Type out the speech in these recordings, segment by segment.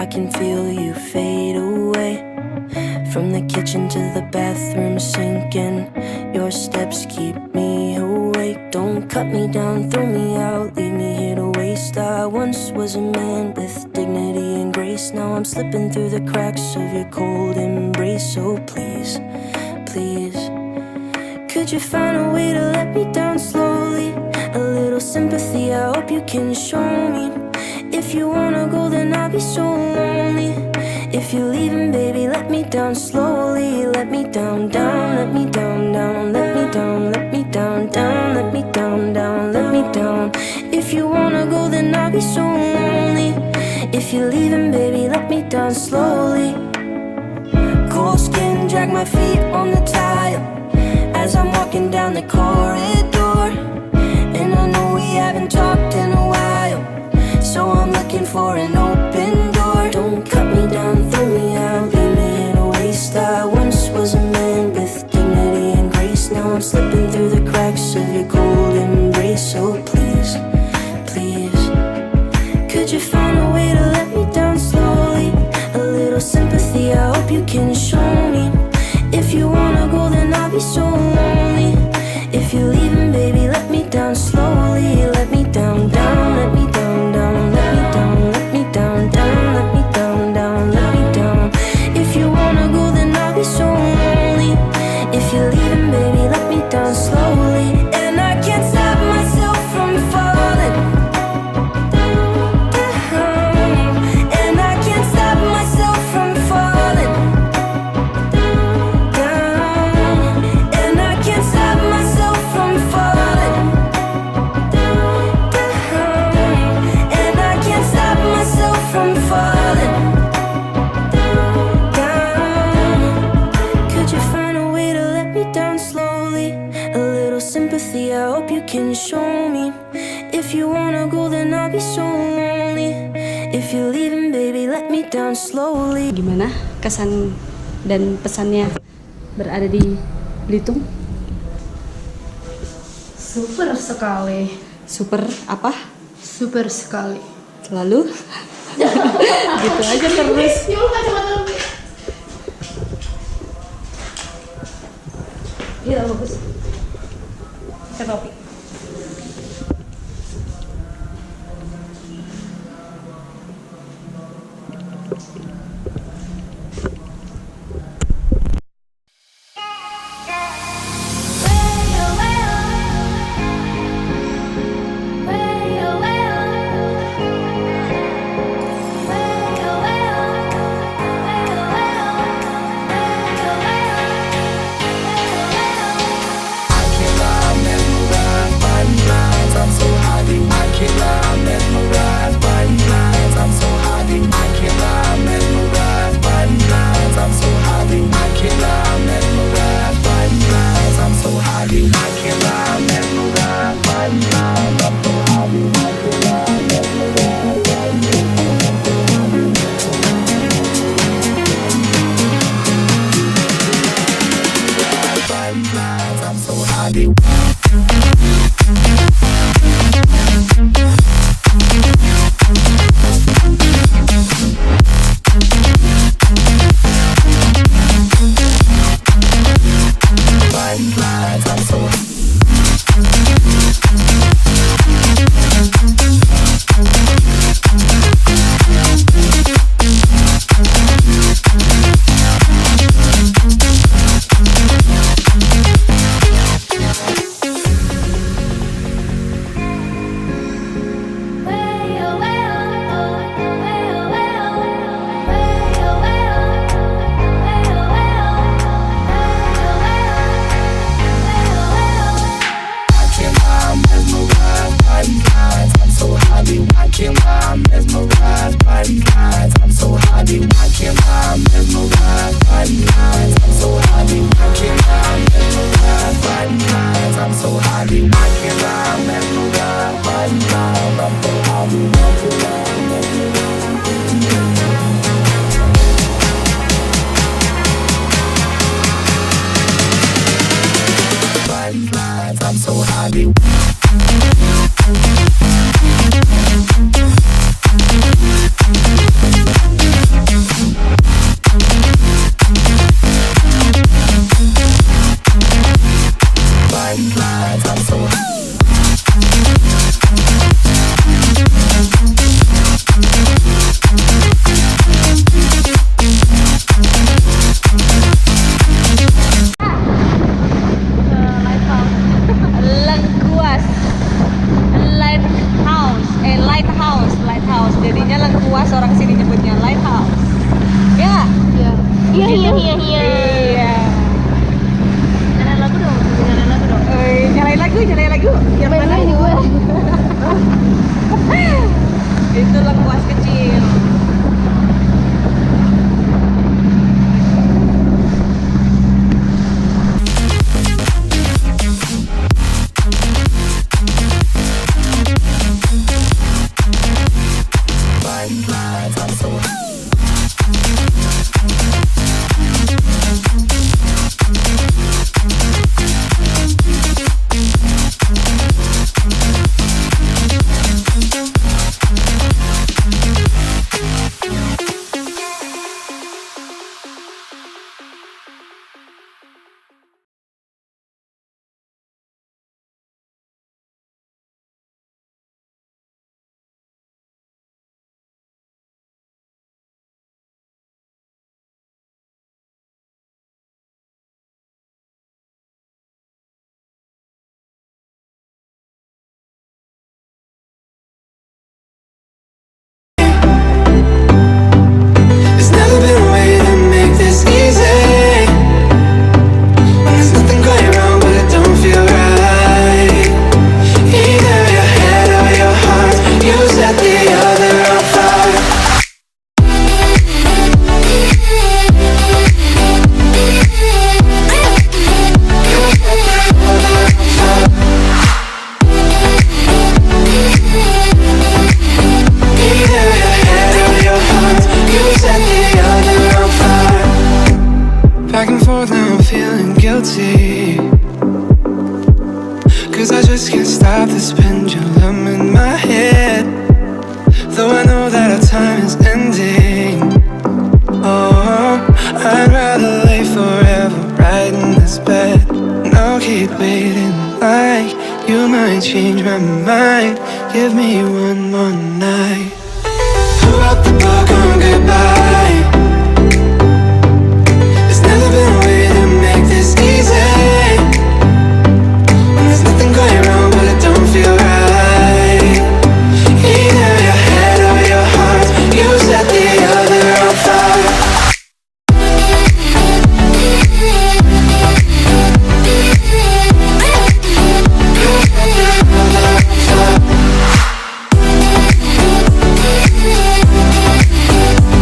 can feel you fade away. From the kitchen to the bathroom sinking, your steps keep me awake. Don't cut me down, throw me out, leave me here to waste. I once was a man with dignity and grace. Now I'm slipping through the cracks of your cold embrace. So please, please, could you find a way to let me down slowly? A little sympathy, I hope you can show me. If you wanna go, then I'll be so lonely. If you're leaving, baby, let me down slowly. Let me down, down, let me down, down, let me down, let me down, down, let me down, down, let me down. If you wanna go, then I'll be so lonely. If you're leaving, baby, let me down slowly. Cold skin, drag my feet on the tile as I'm walking down the corridor. And I know we haven't talked in a while, so I'm looking for an open door. Don't cut me down, throw me out, leave me here to waste. I once was a man with dignity and grace. Now I'm slipping through the cracks of your cold embrace. So please, please, could you find a way to let me down slowly? A little sympathy, I hope you can show me. If you wanna go, then I'll be so lonely. If you're leaving, baby, let me down slowly. Let me down, down, let me down, down, let me down, let me down, down, let me down, down, let me down. If you wanna go, then I'll be so lonely. If you're leaving, baby, let me down slowly. And I can't stop myself from falling down. And I can't stop myself from falling down. And I can't stop myself from falling down. And I can't stop myself from falling down. Could you find a way to let me down slowly? A little sympathy, I hope you can show me. If you wanna go, then I'll be so lonely. If you're leaving, baby, let me down slowly. Gimana kesan dan pesannya berada di Belitung? Super sekali. Super apa? Super sekali. Selalu? Gitu aja terus. Iya bagus. Pakai topi. I cannot remember Iya. Nyalain lagu dong, nyalain lagu dong. Nyalain lagu. Yang mana ini gue? Itu lengkuas kecil. There's never been a way to make this easy. When there's nothing going wrong, but it don't feel right. Either your head or your heart, you set the other on fire. Either your head or your heart, you set the other on fire. Back and forth now I'm feeling guilty, 'cause I just can't stop this pendulum in my head. Though I know that our time is ending. Oh, I'd rather lay forever right in this bed. And I'll keep waiting like you might change my mind. Give me one more night. Pull out the book on goodbye. There's never been a way to make this easy. When there's nothing going wrong, but it don't feel right. Either your head or your heart, you set the other on fire.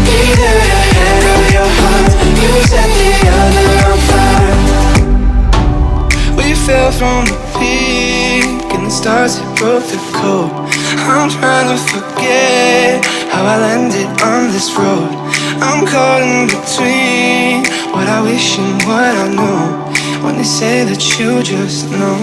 Either your head or your heart, you set the other on fire. We fell from the peak and the stars had broke the code. I'm trying to forget how I landed on this road. I'm caught in between what I wish and what I know. When they say that you just know.